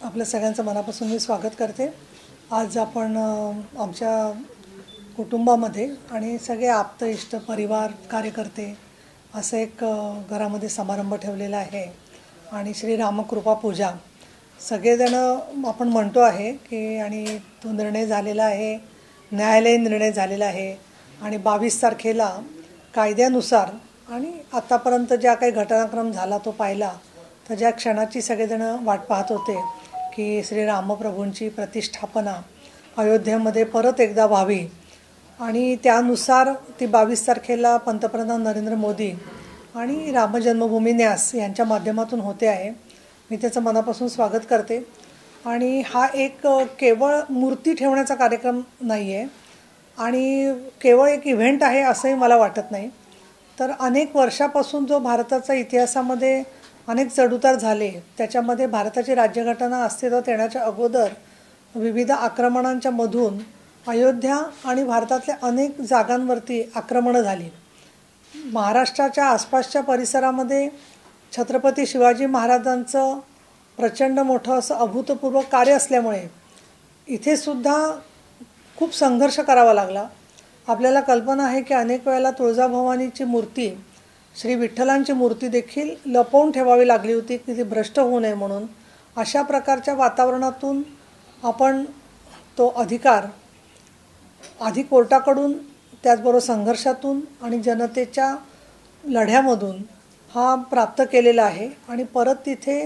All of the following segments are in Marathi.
आपल्या सगळ्यांचं मनापासून मी स्वागत करते। आज आपण आमच्या कुटुंबामध्ये आणि सगळे आप्त इष्ट परिवार कार्यकर्ते असं एक घरामध्ये समारंभ ठेवलेला आहे आणि श्री रामकृपा पूजा सगळेजण आपण म्हणतो आहे की आणि तो निर्णय झालेला आहे, न्यायालयीन निर्णय झालेला आहे आणि 22 तारखेला कायद्यानुसार आणि आतापर्यंत ज्या काही घटनाक्रम झाला तो पाहिला तर ज्या क्षणाची सगळेजण वाट पाहत होते की श्री रामप्रभूंची प्रतिष्ठापना अयोध्येमध्ये परत एकदा व्हावी आणि त्यानुसार ती 22 तारखेला पंतप्रधान नरेंद्र मोदी आणि रामजन्मभूमी न्यास यांच्या माध्यमातून होते आहे। मी त्याचं मनापासून स्वागत करते आणि हा एक केवळ मूर्ती ठेवण्याचा कार्यक्रम नाही आहे आणि केवळ एक इव्हेंट आहे असंही मला वाटत नाही। तर अनेक वर्षापासून जो भारताचा इतिहासामध्ये अनेक चढउतार झाले त्याच्यामध्ये भारताची राज्यघटना अस्तित्वात येण्याच्या अगोदर विविध आक्रमणांच्या मधून अयोध्या आणि भारतातल्या अनेक जागांवरती आक्रमणं झाली। महाराष्ट्राच्या आसपासच्या परिसरामध्ये छत्रपती शिवाजी महाराजांचं प्रचंड मोठं असं अभूतपूर्व कार्य असल्यामुळे इथे सुद्धा खूप संघर्ष करावा लागला। आपल्याला कल्पना आहे की अनेक वेळेला तुळजाभवानीची मूर्ती, श्री विठ्ठलांची मूर्ती देखील लपवून ठेवावी लागली होती की ती भ्रष्ट होऊ नये म्हणून। अशा प्रकारच्या वातावरणातून आपण तो अधिकार आधी कोर्टाकडून, त्याचबरोबर संघर्षातून आणि जनतेच्या लढ्यामधून हा प्राप्त केलेला आहे आणि परत तिथे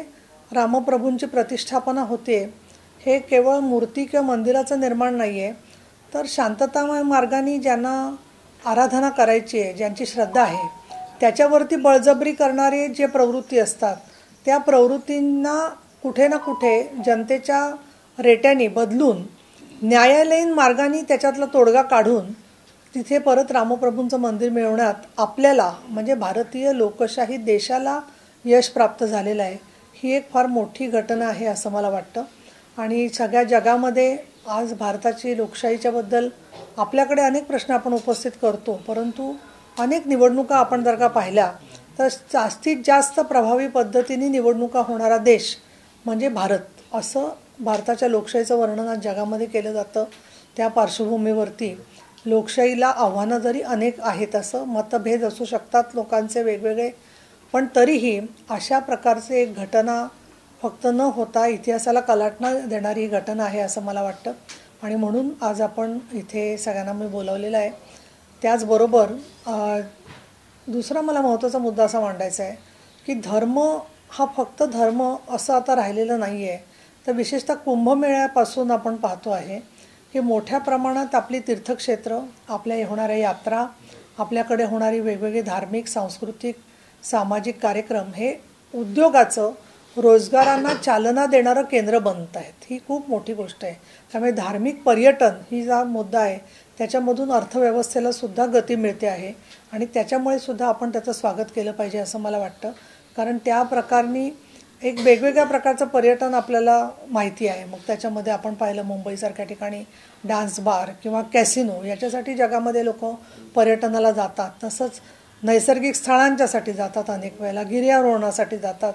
रामप्रभूंची प्रतिष्ठापना होते। हे केवळ मूर्ती किंवा मंदिराचं निर्माण नाही आहे, तर शांततामय मार्गाने ज्यांना आराधना करायची आहे, ज्यांची श्रद्धा आहे, त्याच्यावरती बळजबरी करणारे जे प्रवृत्ती असतात त्या प्रवृत्तींना कुठे ना कुठे जनतेच्या रेट्याने बदलून न्यायालयीन मार्गाने त्याच्यातला तोडगा काढून तिथे परत रामप्रभूंचं मंदिर मिळवण्यात आपल्याला म्हणजे भारतीय लोकशाही देशाला यश प्राप्त झालेलं आहे। ही एक फार मोठी घटना आहे असं मला वाटतं आणि सगळ्या जगामध्ये आज भारताची लोकशाहीच्या बद्दल आपल्याकडे अनेक प्रश्न आपण उपस्थित करतो, परंतु अनेक निवडणुका आपण जर का पाहिल्या तर जास्तीत जास्त प्रभावी पद्धतीने निवडणुका होणारा देश म्हणजे भारत असं भारताच्या लोकशाहीचं वर्णन आज जगामध्ये केलं जातं। त्या पार्श्वभूमीवरती लोकशाहीला आव्हानं जरी अनेक आहेत, असं मतभेद असू शकतात लोकांचे वेगवेगळे, पण तरीही अशा प्रकारचे एक घटना फक्त न होता इतिहासाला कलाटणा देणारी घटना आहे असं मला वाटतं आणि म्हणून आज आपण इथे सगळ्यांना मी बोलावलेलं आहे। त्याचबरोबर दुसरा मला महत्त्वाचा मुद्दा असा मांडायचा आहे की धर्म हा फक्त धर्म असं आता राहिलेलं नाही आहे। तर विशेषतः कुंभमेळ्यापासून आपण पाहतो आहे की मोठ्या प्रमाणात आपली तीर्थक्षेत्र, आपल्या होणाऱ्या यात्रा, आपल्याकडे होणारी वेगवेगळे धार्मिक, सांस्कृतिक, सामाजिक कार्यक्रम हे उद्योगाचं, रोजगारांना चालना देणारं केंद्र बनत आहेत। ही खूप मोठी गोष्ट आहे। त्यामुळे धार्मिक पर्यटन ही जो मुद्दा आहे त्याच्यामधून अर्थव्यवस्थेला सुद्धा गती मिळते आहे आणि त्याच्यामुळे सुद्धा आपण त्याचं स्वागत केलं पाहिजे असं मला वाटतं, कारण त्या प्रकाराने एक वेगवेगळ्या प्रकारचं पर्यटन आपल्याला माहिती आहे। मग त्याच्यामध्ये आपण पाहिलं मुंबईसारख्या ठिकाणी डान्स बार किंवा कॅसिनो याच्यासाठी जगामध्ये लोक पर्यटनाला जातात, तसंच नैसर्गिक स्थळांच्यासाठी जातात, अनेक वेळेला गिर्यारोहणासाठी जातात।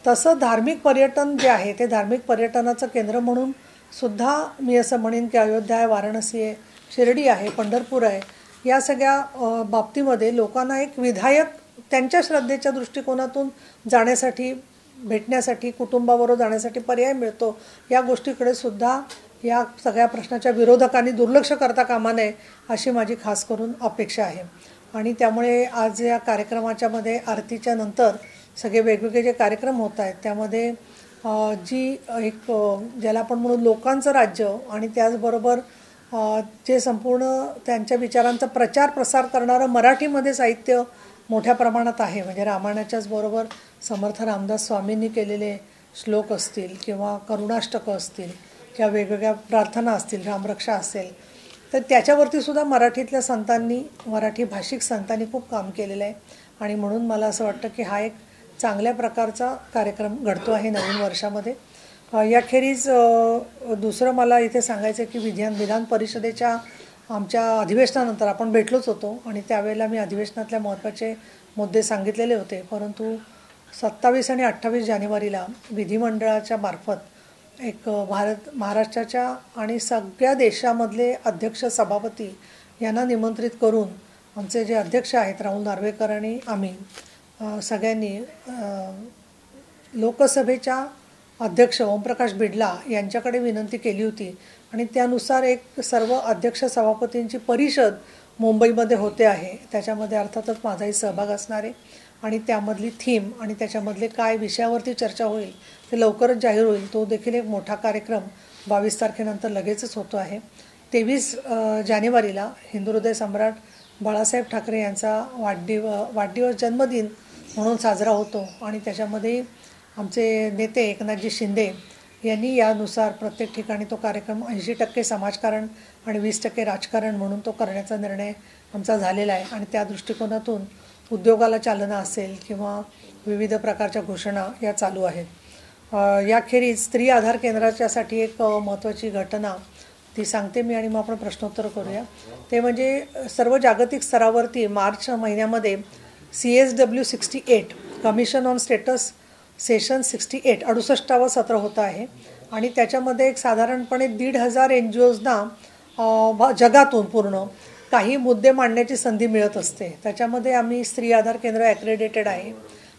तसं धार्मिक पर्यटन जे आहे ते धार्मिक पर्यटनाचं केंद्र म्हणून सुद्धा मी असं म्हणेन की अयोध्या आहे, वाराणसी आहे, शिर्डी आहे, पंढरपूर आहे, या सगळ्या बाबतीमध्ये लोकांना एक विधायक त्यांच्या श्रद्धेच्या दृष्टिकोनातून जाण्यासाठी, भेटण्यासाठी, कुटुंबाबरोबर जाण्यासाठी पर्याय मिळतो। या गोष्टीकडे सुद्धा या सगळ्या प्रश्नाच्या विरोधकांनी दुर्लक्ष करता कामा नये अशी माझी खास करून अपेक्षा आहे आणि त्यामुळे आज या कार्यक्रमाच्या मध्ये आरतीच्या नंतर सगळे वेगवेगळे जे कार्यक्रम होत आहेत त्यामध्ये जी एक ज्याला आपण म्हणू लोकांचं राज्य आणि त्याचबरोबर जे संपूर्ण त्यांच्या विचारांचा प्रचार प्रसार करणारं मराठीमध्ये साहित्य मोठ्या प्रमाणात आहे। म्हणजे रामायणाच्याच बरोबर समर्थ रामदास स्वामींनी केलेले श्लोक असतील किंवा करुणाष्टकं असतील किंवा वेगवेगळ्या प्रार्थना असतील, रामरक्षा असेल, तर त्याच्यावरती सुद्धा मराठीतल्या संतांनी, मराठी भाषिक संतांनी खूप काम केलेलं आहे आणि म्हणून मला असं वाटतं की हा एक चांगल्या प्रकारचा कार्यक्रम घडतो आहे नवीन वर्षामध्ये। याखेरीज दुसरं मला इथे सांगायचं आहे की विधान परिषदेच्या आमच्या अधिवेशनानंतर आपण भेटलोच होतो आणि त्यावेळेला मी अधिवेशनातल्या महत्त्वाचे मुद्दे सांगितलेले होते, परंतु 27 आणि 28 जानेवारीला विधिमंडळाच्या मार्फत एक महाराष्ट्राच्या आणि सगळ्या देशामधले अध्यक्ष सभापती यांना निमंत्रित करून आमचे जे अध्यक्ष आहेत राहुल नार्वेकर आणि आम्ही सगळ्यांनी लोकसभेच्या अध्यक्ष ओमप्रकाश बिडला यांच्याकडे विनंती केली होती आणि त्यानुसार एक सर्व अध्यक्ष सभापतींची परिषद मुंबईमध्ये होते आहे. त्याच्यामध्ये अर्थातच माझाही सहभाग असणार आहे आणि त्यामधली थीम आणि त्याच्यामधले काय विषयावरती चर्चा होईल ते लवकरच जाहीर होईल. तो देखील एक मोठा कार्यक्रम 22 तारखेनंतर लगेचच होतो आहे. 23 जानेवारीला हिंदुहृदय सम्राट बाळासाहेब ठाकरे यांचा वाढदिवस जन्मदिन म्हणून साजरा होतो आणि त्याच्यामध्ये आमचे नेते एकनाथजी शिंदे यांनी यानुसार प्रत्येक ठिकाणी तो कार्यक्रम 80% समाजकारण आणि 20% राजकारण म्हणून तो करण्याचा निर्णय आमचा झालेला आहे आणि त्या दृष्टिकोनातून उद्योगाला चालना असेल किंवा विविध प्रकारच्या घोषणा या चालू आहेत. याखेरीज स्त्री आधार केंद्राच्यासाठी एक महत्त्वाची घटना ती सांगते मी आणि मग आपण प्रश्नोत्तर करूया. ते म्हणजे सर्व जागतिक स्तरावरती मार्च महिन्यामध्ये CSW 68 commission on status session 68 68वा सत्र होतं आहे आणि त्याच्यामध्ये एक साधारणपणे 1,500 NGOजना जगातून पूर्ण काही मुद्दे मांडण्याची संधी मिळत असते. त्याच्यामध्ये आम्ही स्त्री आधार केंद्र ॲक्रेडिटेड आहे.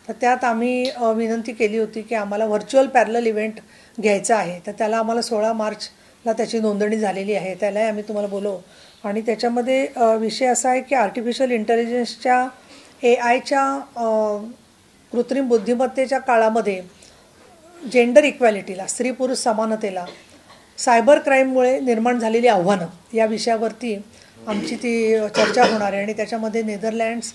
तर त्यात आम्ही विनंती केली होती की आम्हाला व्हर्च्युअल पॅरलल इव्हेंट घ्यायचा आहे. तर त्याला आम्हाला 16 मार्चला त्याची नोंदणी झालेली आहे. त्यालाही आम्ही तुम्हाला बोलवू आणि त्याच्यामध्ये विषय असा आहे की आर्टिफिशियल इंटेलिजन्सच्या AIच्या कृत्रिम बुद्धिमत्तेच्या काळामध्ये जेंडर इक्वॅलिटीला स्त्री पुरुष समानतेला सायबर क्राईममुळे निर्माण झालेली आव्हानं या विषयावरती आमची ती चर्चा होणार आहे आणि त्याच्यामध्ये नेदरलँड्स,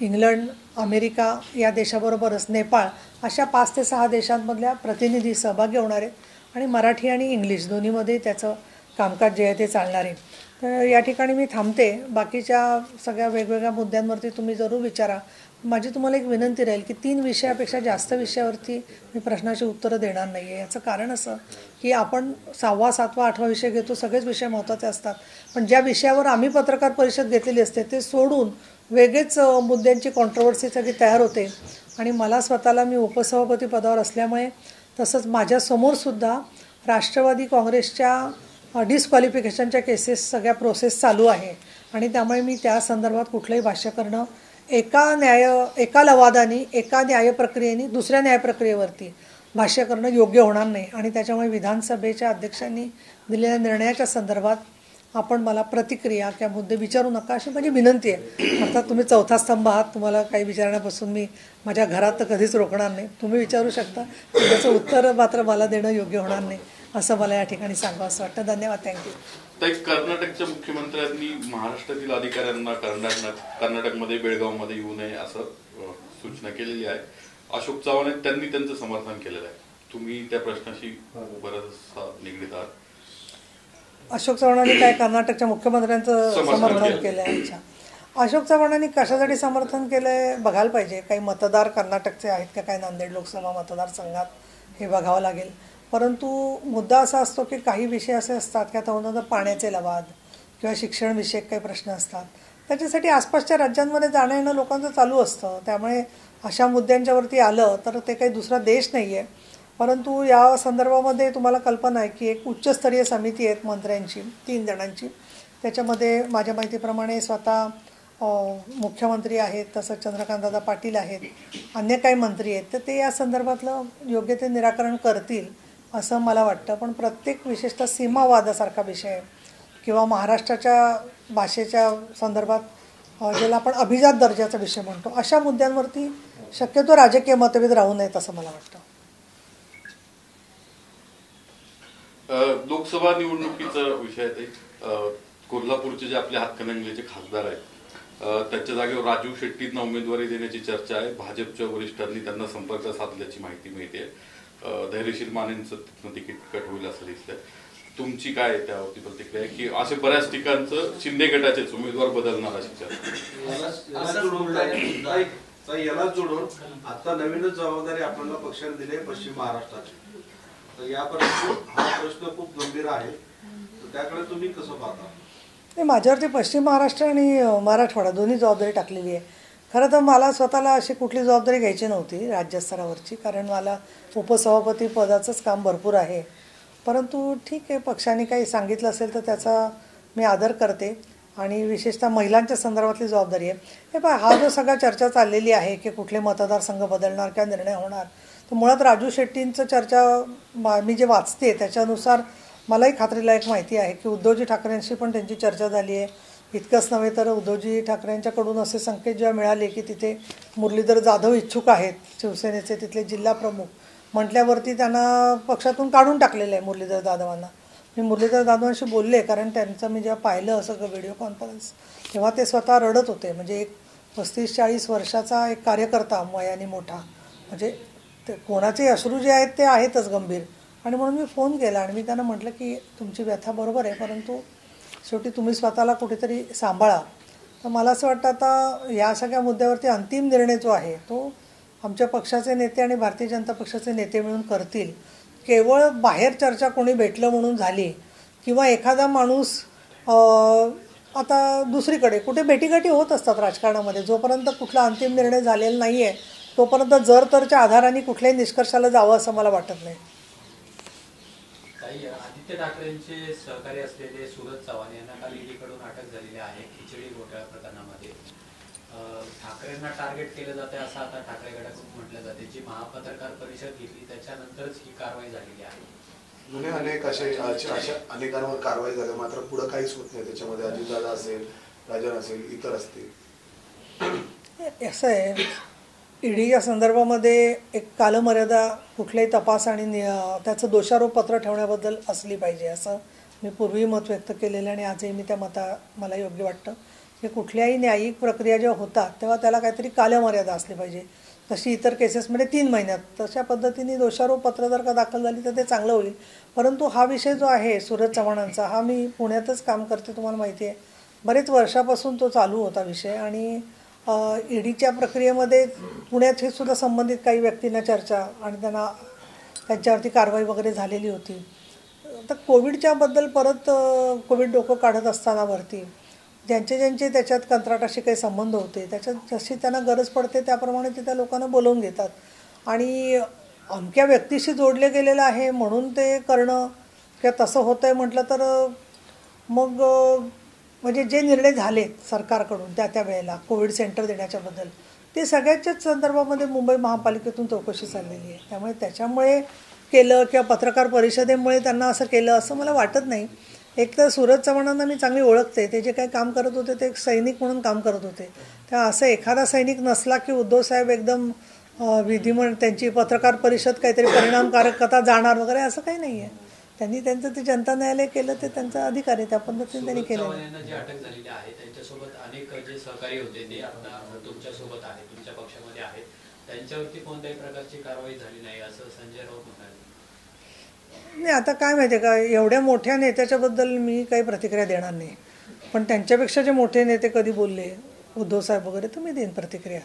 इंग्लंड, अमेरिका या देशाबरोबरच नेपाळ अशा 5 ते 6 देशांमधल्या प्रतिनिधी सहभागी होणार आहेत आणि मराठी आणि इंग्लिश दोन्हीमध्ये त्याचं कामकाज जे आहे ते चालणार आहे. तर या ठिकाणी मी थांबते. बाकीच्या सगळ्या वेगवेगळ्या मुद्द्यांवरती तुम्ही जरूर विचारा. माझी तुम्हाला एक विनंती राहील की 3 विषयापेक्षा जास्त विषयावरती मी प्रश्नाची उत्तरं देणार नाही आहे. याचं कारण असं की आपण 6वा, 7वा, 8वा विषय घेतो, सगळेच विषय महत्त्वाचे असतात, पण ज्या विषयावर आम्ही पत्रकार परिषद घेतलेली असते ते सोडून वेगळेच मुद्द्यांची कॉन्ट्रोवर्सी सगळी तयार होते आणि मला स्वतःला मी उपसभापती पदावर असल्यामुळे तसंच माझ्यासमोरसुद्धा राष्ट्रवादी काँग्रेसच्या डिस्क्वालिफिकेशनच्या केसेस सगळ्या प्रोसेस चालू आहे आणि त्यामुळे मी त्या संदर्भात कुठलंही भाष्य करणं एका लवादानी एका न्यायप्रक्रियेने दुसऱ्या न्यायप्रक्रियेवरती भाष्य करणं योग्य होणार नाही आणि त्याच्यामुळे विधानसभेच्या अध्यक्षांनी दिलेल्या निर्णयाच्या संदर्भात आपण मला प्रतिक्रिया किंवा मुद्दे विचारू नका अशी माझी विनंती आहे. अर्थात तुम्ही चौथा स्तंभ आहात, तुम्हाला काही विचारण्यापासून मी माझ्या घरात तर कधीच रोखणार नाही. तुम्ही विचारू शकता, त्याचं उत्तर मात्र मला देणं योग्य होणार नाही असं मला या ठिकाणी सांगावं असं वाटतं. धन्यवाद. थँक्यू. कर्नाटकच्या मुख्यमंत्र्यांनी महाराष्ट्रातील अधिकाऱ्यांना कर्नाटकमध्ये बेळगावमध्ये येऊ नये असं सूचना केलेली आहे. अशोक चव्हाण त्यांनी त्यांचं समर्थन केलेलं आहे. तुम्ही त्या प्रश्नाशी बरंचसा निगडीत आहात. अशोक चव्हाणांनी काय कर्नाटकच्या मुख्यमंत्र्यांचं समर्थन केलं आहे? अच्छा, अशोक चव्हाणांनी कशासाठी समर्थन केलं आहे बघायला पाहिजे. काही मतदार कर्नाटकचे आहेत का काय नांदेड लोकसभा मतदारसंघात हे बघावं लागेल. परंतु मुद्दा असा असतो की काही विषय असे असतात की आता उदाहरणार्थ पाण्याचे लवाद किंवा शिक्षणविषयक काही प्रश्न असतात, त्याच्यासाठी आसपासच्या राज्यांमध्ये जाणं येणं लोकांचं चालू असतं. त्यामुळे अशा मुद्द्यांच्यावरती आलं तर ते काही दुसरा देश नाही आहे. परंतु या संदर्भामध्ये तुम्हाला कल्पना आहे की एक उच्चस्तरीय समिती आहेत मंत्र्यांची 3 जणांची. त्याच्यामध्ये माझ्या माहितीप्रमाणे स्वतः मुख्यमंत्री आहेत, तसंच चंद्रकांतदादा पाटील आहेत, अन्य काही मंत्री आहेत. तर ते या संदर्भातलं योग्य ते निराकरण करतील असं मला वाटतं. पण प्रत्येक विशेषतः सीमावादासारखा विषय किंवा महाराष्ट्राच्या भाषेच्या संदर्भात ज्याला आपण अभिजात दर्जाचा विषय म्हणतो अशा मुद्द्यांवरती शक्यतो राजकीय मतभेद राहू नयेत असं मला वाटतं. लोकसभा निवडणुकीचा विषय आहे. कोल्हापूरचे जे आपले हातकणंगलेचे खासदार आहेत त्यांच्या जागेवर राजू शेट्टींना उमेदवारी देण्याची चर्चा आहे. भाजपच्या वरिष्ठांनी त्यांना संपर्क साधल्याची माहिती मिळते. धैर्यशील मानेंचं तिथनं तिकीट कट होईल असं दिसतंय. तुमची काय त्यावरती प्रतिक्रिया आहे की असे बऱ्याच ठिकाणचं शिंदे गटाचेच उमेदवार बदलणार अशी चर्चा? याला जोडून आता नवीनच जबाबदारी आपल्याला पक्षाने दिली आहे पश्चिम महाराष्ट्राची. तर यापर्यंत हा प्रश्न खूप गंभीर आहे, तर त्याकडे तुम्ही कसं पाहता? नाही, माझ्यावरती पश्चिम महाराष्ट्र आणि मराठवाडा दोन्ही जबाबदारी टाकलेली आहे. खरं तर मला स्वतःला अशी कुठली जबाबदारी घ्यायची नव्हती राज्यस्तरावरची, कारण मला उपसभापती पदाचंच काम भरपूर आहे. परंतु ठीक आहे, पक्षाने काही सांगितलं असेल तर त्याचा मी आदर करते आणि विशेषतः महिलांच्या संदर्भातली जबाबदारी आहे. हे पहा, हा जो सगळा चर्चा चाललेली आहे की कुठले मतदारसंघ बदलणार किंवा निर्णय होणार, तर मुळात राजू शेट्टींचं चर्चा मी जे वाचते त्याच्यानुसार मलाही खात्रीलायक माहिती आहे की उद्धवजी ठाकरेंशी पण त्यांची चर्चा झाली आहे. इतकंच नव्हे तर उद्धवजी ठाकरेंच्याकडून असे संकेत जेव्हा मिळाले की तिथे मुरलीधर जाधव इच्छुक आहेत, शिवसेनेचे तिथले जिल्हा प्रमुख, म्हटल्यावरती त्यांना पक्षातून काढून टाकलेलं आहे मुरलीधर जाधवांना. मी मुरलीधर जाधवांशी बोलले, कारण त्यांचं मी जेव्हा पाहिलं असं व्हिडिओ कॉन्फरन्स, तेव्हा ते स्वतः रडत होते. म्हणजे एक 35-40 वर्षाचा एक कार्यकर्ता, वयाने मोठा, म्हणजे ते कोणाचे अश्रू जे आहेत ते आहेतच गंभीर. आणि म्हणून मी फोन केला आणि मी त्यांना म्हटलं की तुमची व्यथा बरोबर आहे, परंतु शेवटी तुम्ही स्वतःला कुठेतरी सांभाळा. तर मला असं वाटतं आता या सगळ्या मुद्द्यावरती अंतिम निर्णय जो आहे तो आमच्या पक्षाचे नेते आणि भारतीय जनता पक्षाचे नेते मिळून करतील. केवळ बाहेर चर्चा कोणी भेटलं म्हणून झाली किंवा एखादा माणूस आता दुसरीकडे कुठे भेटीगाठी होत असतात राजकारणामध्ये, जोपर्यंत कुठला अंतिम निर्णय झालेला नाही आहे तोपर्यंत जर तरच्या आधाराने कुठल्याही निष्कर्षाला जावं असं मला वाटत नाही. आदित्य ठाकरेंचे सहकारी असलेले सूरज चव्हाण यांना काल ईडीकडून अटक झालेली आहे खिचडी घोटाळा प्रकरणामध्ये. ठाकरेंना टार्गेट केलं जाते असं आता ठाकरे गटाकडून म्हटलं जाते. जी महापत्रकार परिषद घेतली त्याच्यानंतरच ही कारवाई झालेली आहे. जुने अनेक अशा अनेकांवर कारवाई झाली, मात्र पुढे काहीच होत नाही. त्याच्यामध्ये अजितदादा असेल, राजन असेल, इतर असतील. असं आहे, ईडीच्या संदर्भामध्ये एक कालमर्यादा कुठल्याही तपास आणि त्याचं दोषारोपपत्र ठेवण्याबद्दल असली पाहिजे, असं मी पूर्वी मत व्यक्त केलेलं आणि आजही मी त्या मला योग्य वाटतं की कुठल्याही न्यायिक प्रक्रिया जेव्हा होतात तेव्हा त्याला काहीतरी कालमर्यादा असली पाहिजे. तशी इतर केसेसमध्ये 3 महिन्यात, तशा पद्धतीने दोषारोपपत्र जर का दाखल झाली तर ते चांगलं होईल. परंतु हा विषय जो आहे सूरज चव्हाणांचा, हा मी पुण्यातच काम करते, तुम्हाला माहिती आहे, बरेच वर्षापासून तो चालू होता विषय. आणि ईडीच्या प्रक्रियेमध्ये पुण्यात हे सुद्धा संबंधित काही व्यक्तींना चर्चा आणि त्यांच्यावरती कारवाई वगैरे झालेली होती. तर कोविडच्याबद्दल परत कोविड डोकं काढत असताना वरती ज्यांचे त्याच्यात कंत्राटाशी काही संबंध होते, त्याच्यात जशी त्यांना गरज पडते त्याप्रमाणे ते त्या लोकांना बोलवून घेतात. आणि अमक्या व्यक्तीशी जोडले गेलेलं आहे म्हणून ते करणं किंवा तसं होतं आहे म्हटलं तर मग म्हणजे जे निर्णय झाले सरकारकडून त्या वेळेला कोविड सेंटर देण्याच्याबद्दल, ते सगळ्याच्याच संदर्भामध्ये मुंबई महापालिकेतून चौकशी चाललेली आहे. त्यामुळे त्याच्यामुळे केलं किंवा पत्रकार परिषदेमुळे त्यांना असं केलं असं मला वाटत नाही. एक तर सूरज चव्हाणांना मी चांगली ओळखते, ते जे काही काम करत होते ते एक सैनिक म्हणून काम करत होते. तेव्हा असं एखादा सैनिक नसला की उद्धवसाहेब एकदम विधिमंडळ त्यांची पत्रकार परिषद काहीतरी परिणामकारकता जाणार वगैरे असं काही नाही आहे. त्यांनी त्यांचं ते जनता न्यायालय केलं, ते त्यांचा अधिकार आहे, त्या पद्धतीने त्यांनी केलं. जी अटक झालेली आहे त्यांच्यासोबत अनेक जे सहकारी होते ते आता तुमच्यासोबत आहेत, तुमच्या पक्षामध्ये आहेत, त्यांच्यावरती कोणत्याही प्रकारची कारवाई झाली नाही असं संजय राऊत म्हणाले. नाही, आता काय माहिती आहे का, एवढ्या मोठ्या नेत्याच्याबद्दल मी काही प्रतिक्रिया देणार नाही, पण त्यांच्यापेक्षा जे मोठे नेते कधी बोलले, उद्धवसाहेब वगैरे, तर मी देईन प्रतिक्रिया.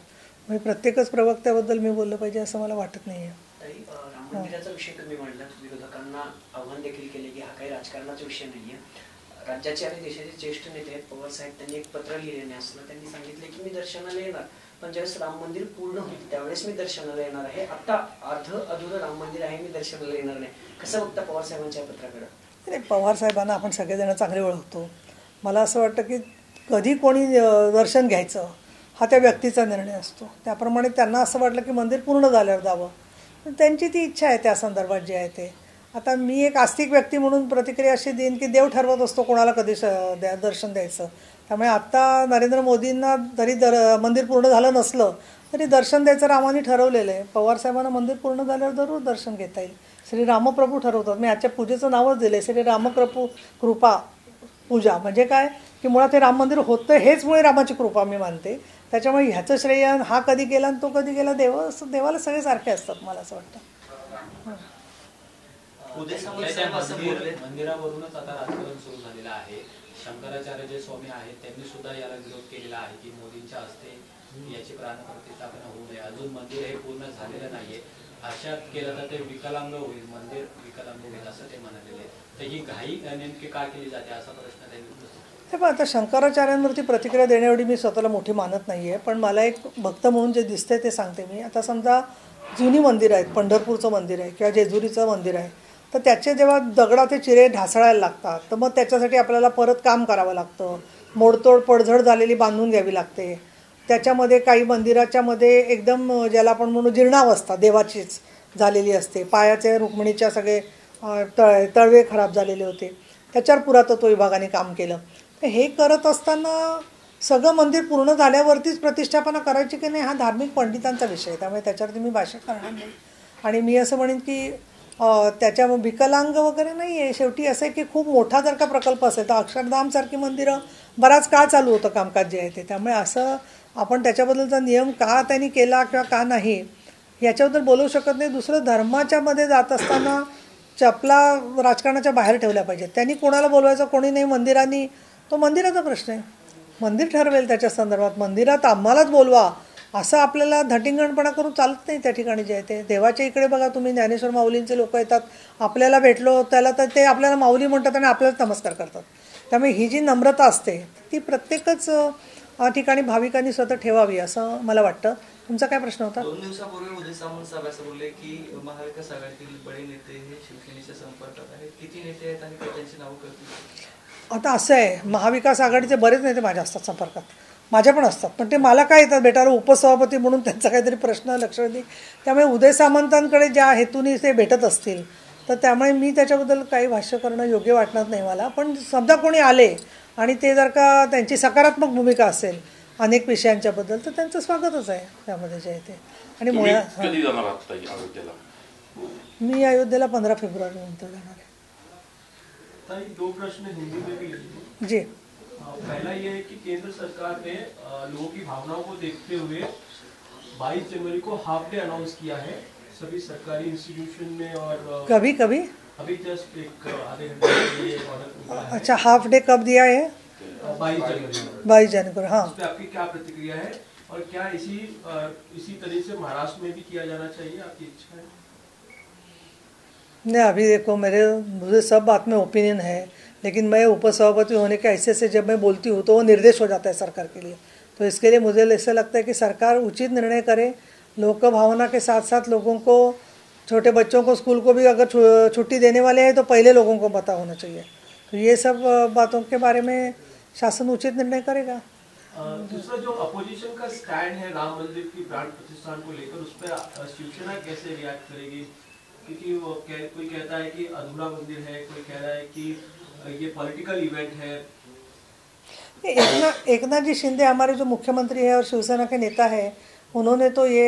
म्हणजे प्रत्येकच प्रवक्त्याबद्दल मी बोललं पाहिजे असं मला वाटत नाही आहे. राम मंदिराचा विषय तुम्ही म्हणला, विरोधकांना आव्हान देखील केले की हा काही राजकारणाचा विषय नाही आहे. राज्याचे आणि देशाचे ज्येष्ठ नेते आहेत पवार साहेब, त्यांनी एक पत्र लिहिलेले असताना त्यांनी सांगितले की मी दर्शनाला येणार, पण ज्यावेळेस राम मंदिर पूर्ण होईल त्यावेळेस मी दर्शनाला येणार आहे. आता अधुरं राम मंदिर आहे, मी दर्शनाला येणार नाही. कसं बघता पवार साहेबांच्या पत्राकडे? नाही, पवार साहेबांना आपण सगळेजण चांगले ओळखतो. मला असं वाटतं की कधी कोणी दर्शन घ्यायचं हा त्या व्यक्तीचा निर्णय असतो. त्याप्रमाणे त्यांना असं वाटलं की मंदिर पूर्ण झाल्यावर जावं, त्यांची ती इच्छा आहे त्या संदर्भात जे आहे ते. आता मी एक आस्तिक व्यक्ती म्हणून प्रतिक्रिया अशी देईन की देव ठरवत असतो कोणाला कधी दर्शन द्यायचं. त्यामुळे आत्ता नरेंद्र मोदींना जरी मंदिर पूर्ण झालं नसलं तरी दर्शन द्यायचं रामाने ठरवलेलं आहे. पवारसाहेबांना मंदिर पूर्ण झाल्यावर जरूर दर्शन घेता येईल. श्री रामप्रभू ठरवतात. मी आजच्या पूजेचं नावच दिलं आहे, श्री कृपा पूजा. म्हणजे काय की मुळात हे राम मंदिर होतं हेच मुळे रामाची कृपा मी मानते. त्याच्यामुळे ह्याचं श्रेय हा कधी गेला आणि तो कधी गेला, देवाला सगळे सारखे असतात, मला असं वाटतं. मंदिरावरूनच आता राजकारण सुरू झालेलं आहे. शंकराचार्य जे स्वामी आहेत त्यांनी सुद्धा याला विरोध केलेला आहे की मोदींच्या हस्ते याची प्राणप्रतिष्ठापना होऊ नये. अजून मंदिर हे पूर्ण झालेलं नाहीये, अशात केलं तर ते विकलांग होईल, मंदिर विकलांग होईल असं ते म्हणालेले. तर ही घाई नेमकी का केली जाते असा प्रश्न त्यांनी उपस्थित. हे पण आता शंकराचार्यांवरती प्रतिक्रिया देण्याएवढी मी स्वतःला मोठी मानत नाही आहे, पण मला एक भक्त म्हणून जे दिसते ते सांगते मी. आता समजा जुनी मंदिर आहेत, पंढरपूरचं मंदिर आहे किंवा जेजुरीचं मंदिर आहे, तर त्याचे जेव्हा दगडाचे चिरे ढासळायला लागतात तर मग त्याच्यासाठी आपल्याला परत काम करावं लागतं, मोडतोड पडझड झालेली बांधून घ्यावी लागते. त्याच्यामध्ये काही मंदिराच्या मध्ये एकदम ज्याला आपण म्हणू जीर्णावस्था देवाचीच झालेली असते, पायाचे रुक्मिणीच्या सगळे तळवे खराब झालेले होते, त्याच्यावर पुरातत्व विभागाने काम केलं. तर हे करत असताना सगळं मंदिर पूर्ण झाल्यावरतीच प्रतिष्ठापना करायची की नाही हा धार्मिक पंडितांचा विषय आहे, त्यामुळे त्याच्यावरती मी भाष्य करणार नाही. आणि मी असं म्हणेन की त्याच्या विकलांग वगैरे नाही आहे. शेवटी असं आहे की खूप मोठा जर का प्रकल्प असेल तर अक्षरधामसारखी मंदिरं बराच काळ चालू होतं कामकाज जे आहे ते, त्यामुळे असं आपण त्याच्याबद्दलचा नियम का त्यांनी केला किंवा का नाही याच्याबद्दल बोलू शकत नाही. दुसरं धर्माच्या मध्ये जात असताना चपला राजकारणाच्या बाहेर ठेवल्या पाहिजेत. त्यांनी कोणाला बोलवायचं कोणी नाही, मंदिरांनी तो मंदिराचा प्रश्न आहे, मंदिर ठरवेल त्याच्या संदर्भात. मंदिरात आम्हालाच बोलवा असं आपल्याला धटिंगणपणा करून चालत नाही त्या ठिकाणी जे आहे ते. देवाच्या इकडे बघा तुम्ही, ज्ञानेश्वर माऊलींचे लोक येतात, आपल्याला भेटलो त्याला तर ते आपल्याला माऊली म्हणतात आणि आपल्याला नमस्कार करतात. त्यामुळे ही जी नम्रता असते ती प्रत्येकच ठिकाणी भाविकांनी स्वतः ठेवावी असं मला वाटतं. तुमचा काय प्रश्न होता? 2 दिवसापूर्वी उदय सामंत साहेब असं बोलले की महाविकास आघाडीतील बडे नेते हे शिवसेनेच्या संपर्कात आहेत. किती नेते आहेत आणि त्यांची नावं करतील? आता असं आहे, महाविकास आघाडीचे बरेच नेते माझ्या असतात संपर्कात, माझ्या पण असतात, पण ते मला काय येतात भेटायला उपसभापती म्हणून त्यांचा काहीतरी प्रश्न लक्षात. त्यामुळे उदय सामंतांकडे ज्या हेतूने ते भेटत असतील तर त्यामुळे मी त्याच्याबद्दल काही भाष्य करणं योग्य वाटणार नाही मला. पण समजा कोणी आले आणि ते जर का त्यांची सकारात्मक भूमिका असेल अनेक विषयांच्याबद्दल तर त्यांचं स्वागतच आहे त्यामध्ये जे आहे ते. आणि कधी जाणार आहात ताई अयोध्येला? मी अयोध्येला 15 फेब्रुवारी नंतर जाणार आहे. ताई 2 प्रश्न हिंदी में भी है जी. पहला ये है कि केंद्र सरकार ने लोगों की भावनाओं को देखते हुए 22 जनवरी को हाफ डे अनाउंस किया है सभी सरकारी इंस्टीट्यूशन में. और कभी कभी अभी जस्ट एक आधे घंटे पहले ये ऑर्डर. अच्छा, हाफ डे कब दिया है? 22 जनवरी. हाँ. उस पर आपकी क्या प्रतिक्रिया है और क्या इसी तरह से महाराष्ट्र में भी किया जाना चाहिए, आपकी इच्छा है? नहीं, अभी देखो मुझे सब बात में ओपिनियन है, लेकिन मैं उपसभापति होने के ऐसे से जब मैं बोलती हूँ तो वो निर्देश हो जाता है सरकार के लिए. तो इसके लिए मुझे ऐसा लगता है कि सरकार उचित निर्णय करे, लोक भावना के साथ साथ लोगों को, छोटे बच्चों को स्कूल को भी अगर छुट्टी देने वाले हैं तो पहले लोगों को पता होना चाहिए. तो ये सब बातों के बारे में शासन उचित निर्णय करेगा. दूसरा जो अपोजिशन का स्टैंड है राम मंदिर की प्राण प्रतिष्ठान को लेकर, उस पर शिवसेना कैसे रिएक्ट करेगी? क्योंकि वो कोई कहता है कि अधूरा मंदिर है, कोई कह रहा है कि ये पॉलिटिकल इवेंट है. एकनाथ जी शिंदे हमारे जो मुख्यमंत्री है और शिवसेना के नेता है, उन्होंने तो ये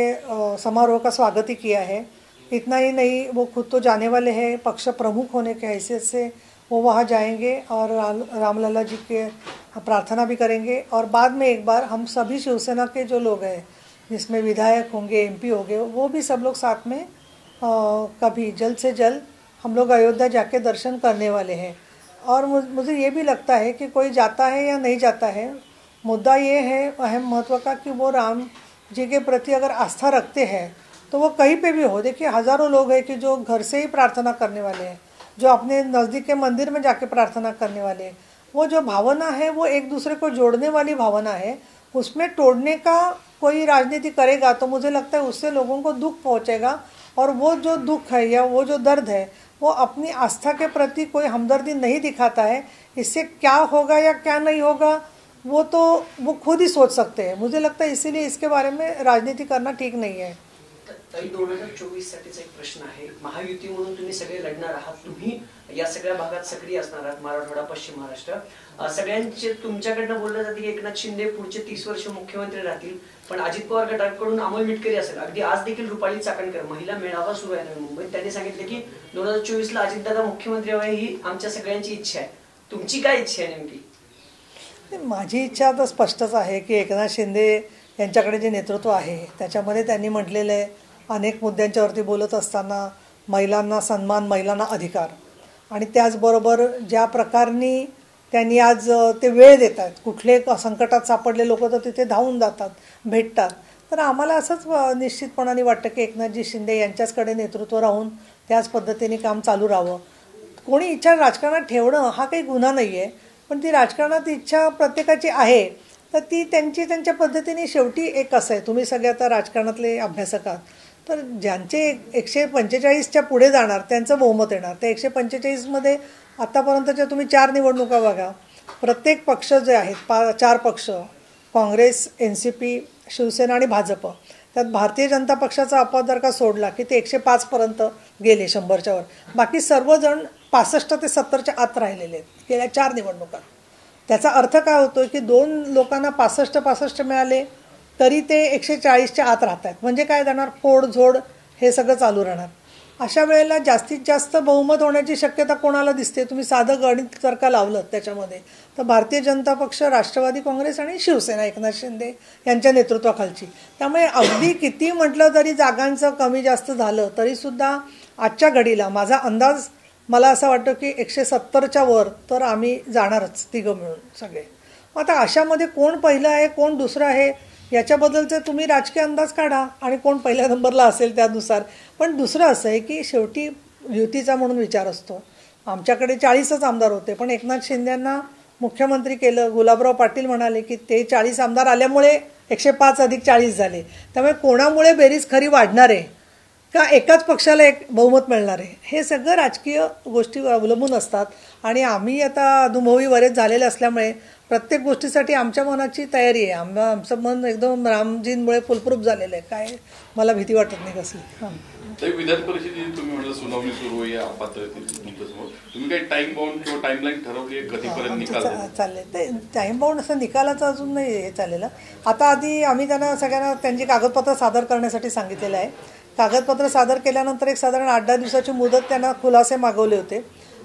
समारोह का स्वागत ही किया है. इतना ही नहीं, वो खुद तो जाने वाले हैं, पक्ष प्रमुख होने के हैसियत से वो वहाँ जाएंगे और रामलला जी के प्रार्थना भी करेंगे. और बाद में एक बार हम सभी शिवसेना के जो लोग हैं, जिसमें विधायक होंगे, MP होंगे, वो भी सब लोग साथ में कभी जल्द से जल्द हम लोग अयोध्या जाके दर्शन करने वाले हैं. और मुझे ये भी लगता है कि कोई जाता है या नहीं जाता है, मुद्दा ये है अहम महत्व का कि वो राम जी के प्रति अगर आस्था रखते हैं तो वो कहीं पे भी हो. देखिए, हज़ारों लोग हैं कि जो घर से ही प्रार्थना करने वाले हैं, जो अपने नज़दीक के मंदिर में जाके प्रार्थना करने वाले हैं. वो जो भावना है वो एक दूसरे को जोड़ने वाली भावना है. उसमें तोड़ने का कोई राजनीति करेगा तो मुझे लगता है उससे लोगों को दुख पहुंचेगा. और वो जो दुख है या वो जो दर्द है वो अपनी आस्था के प्रति कोई हमदर्दी नहीं दिखाता है. इससे क्या होगा या क्या नहीं होगा वो खुद ही सोच सकते हैं. मुझे लगता है इसीलिए इसके बारे में राजनीति करना ठीक नहीं है. तरी 2024 साठीचा एक प्रश्न आहे. महायुती म्हणून तुम्ही सगळे लढणार आहात, तुम्ही या सगळ्या भागात सक्रिय असणार आहात, मराठवाडा, पश्चिम महाराष्ट्र. सगळ्यांचे तुमच्याकडनं बोललं जाते की एकनाथ शिंदे पुढचे 30 वर्ष मुख्यमंत्री राहतील. पण अजित पवार गटाकडून अमोल मिटकरी असेल, अगदी आज देखील रुपाली चाकणकर महिला मेळावा सुरू आहे नवी मुंबईत, त्यांनी सांगितले की 2024 ला अजितदादा मुख्यमंत्री व्हावे ही आमच्या सगळ्यांची इच्छा आहे. तुमची काय इच्छा आहे नेमकी? माझी इच्छा तर स्पष्टच आहे की एकनाथ शिंदे यांच्याकडे जे नेतृत्व आहे त्याच्यामध्ये त्यांनी म्हटलेलं आहे, अनेक मुद्द्यांच्यावरती बोलत असताना महिलांना सन्मान, महिलांना अधिकार, आणि त्याचबरोबर ज्या प्रकाराने त्यांनी आज ते वेळ देत आहेत, कुठले संकटात सापडले लोक तर तिथे धावून जातात, भेटतात. तर आम्हाला असंच निश्चितपणाने वाटतं की एकनाथजी शिंदे यांच्याचकडे नेतृत्व राहून त्याच पद्धतीने काम चालू राहावं. कोणी इच्छा राजकारणात ठेवणं हा काही गुन्हा नाही आहे, पण ती राजकारणात इच्छा प्रत्येकाची आहे तर ती त्यांच्या पद्धतीने. शेवटी एक असं आहे, तुम्ही सगळे आता राजकारणातले अभ्यासक आहात, तर ज्यांचे 145च्या पुढे जाणार त्यांचं बहुमत येणार. त्या 145मध्ये आत्तापर्यंतच्या तुम्ही 4 निवडणुका बघा, प्रत्येक पक्ष जे आहेत 4 पक्ष, काँग्रेस, NCP, शिवसेना आणि भाजप, त्यात भारतीय जनता पक्षाचा अपवाद जर का सोडला की ते 105पर्यंत गेले 100च्या वर. बाकी सर्वजण 65 ते 70च्या आत राहिलेले आहेत गेल्या 4 निवडणुकात. त्याचा अर्थ काय होतो की 2 लोकांना 65 मिळाले तरी ते 140च्या आत राहत आहेत. म्हणजे काय जाणार, फोडझोड हे सगळं चालू राहणार. अशा वेळेला जास्तीत जास्त बहुमत होण्याची शक्यता कोणाला दिसते? तुम्ही साधं गणित जर का लावलं त्याच्यामध्ये तर भारतीय जनता पक्ष, राष्ट्रवादी काँग्रेस आणि शिवसेना एकनाथ शिंदे यांच्या नेतृत्वाखालची. त्यामुळे अगदी किती म्हटलं तरी जागांचं कमी जास्त झालं तरीसुद्धा आजच्या घडीला माझा अंदाज मला असं वाटतं की 170च्या वर तर आम्ही जाणारच तिघं मिळून सगळे. आता अशामध्ये कोण पहिलं आहे कोण दुसरं आहे याच्याबद्दलचे तुम्ही राजकीय अंदाज काढा आणि कोण पहिल्या नंबरला असेल त्यानुसार. पण दुसरं असं आहे की शेवटी युतीचा म्हणून विचार असतो. आमच्याकडे 40च आमदार होते पण एकनाथ शिंदेंना मुख्यमंत्री केलं. गुलाबराव पाटील म्हणाले की ते 40 आमदार आल्यामुळे 105 अधिक 40 झाले. त्यामुळे कोणामुळे बेरीज खरी वाढणार आहे का एकाच पक्षाला एक बहुमत मिळणार आहे, हे सगळं राजकीय गोष्टी अवलंबून असतात. आणि आम्ही आता अनुभवी बरेच झालेले असल्यामुळे प्रत्येक गोष्टीसाठी आमच्या मनाची तयारी आहे. आमचं मन एकदम रामजींमुळे फुलप्रूफ झालेलं आहे. काय मला भीती वाटत नाही कसली. ते विधान परिषदेची तुम्ही म्हटलं सुनावणी सुरू आहे तुमच्यासमोर, तुम्ही काही टाइम बाउंड किंवा टाइमलाईन ठरवली आहे कधीपर्यंत निकाल चालले? ते टाइम बाउंड असं निकालाचं अजून नाही हे चाललेलं. आता आधी आम्ही त्यांना सगळ्यांना त्यांची कागदपत्र सादर करण्यासाठी सांगितलेलं आहे. कागदपत्र सादर केल्यानंतर एक साधारण 8-10 दिवसाची मुदत त्यांना खुलासे मागवले होते.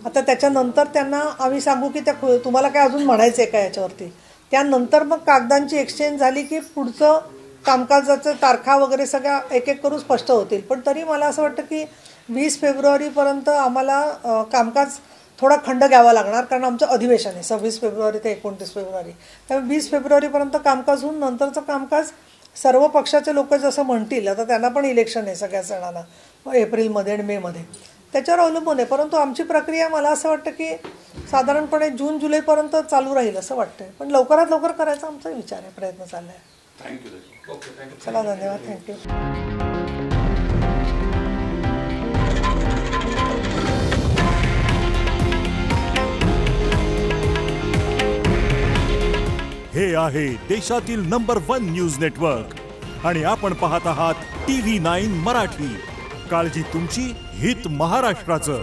आता त्याच्यानंतर त्यांना आम्ही सांगू की त्या तुम्हाला काय अजून म्हणायचं आहे का याच्यावरती. त्यानंतर मग कागदांची एक्सचेंज झाली की पुढचं कामकाजाचं तारखा वगैरे सगळ्या एक एक करून स्पष्ट होतील. पण तरी मला असं वाटतं की 20 फेब्रुवारीपर्यंत आम्हाला कामकाज थोडा खंड घ्यावा लागणार, कारण आमचं अधिवेशन आहे 26 फेब्रुवारी ते 29 फेब्रुवारी. त्यामुळे 20 फेब्रुवारीपर्यंत कामकाज होऊन नंतरचं कामकाज सर्व पक्षाचे लोक जसं म्हणतील. आता त्यांना पण इलेक्शन आहे सगळ्या सणांना एप्रिलमध्ये आणि मेमध्ये, त्याच्यावर अवलंबून आहे. परंतु आमची प्रक्रिया मला असं वाटतं की साधारणपणे जून-जुलैपर्यंत चालू राहील असं वाटतंय. पण लवकरात लवकर करायचा आमचा विचार आहे, प्रयत्न चालला आहे. थँक्यू. चला, धन्यवाद. थँक्यू. हे आहे देशातील नंबर 1 न्यूज नेटवर्क आणि आपण पाहत आहात TV9 मराठी. काळजी तुमची, हित महाराष्ट्राचं.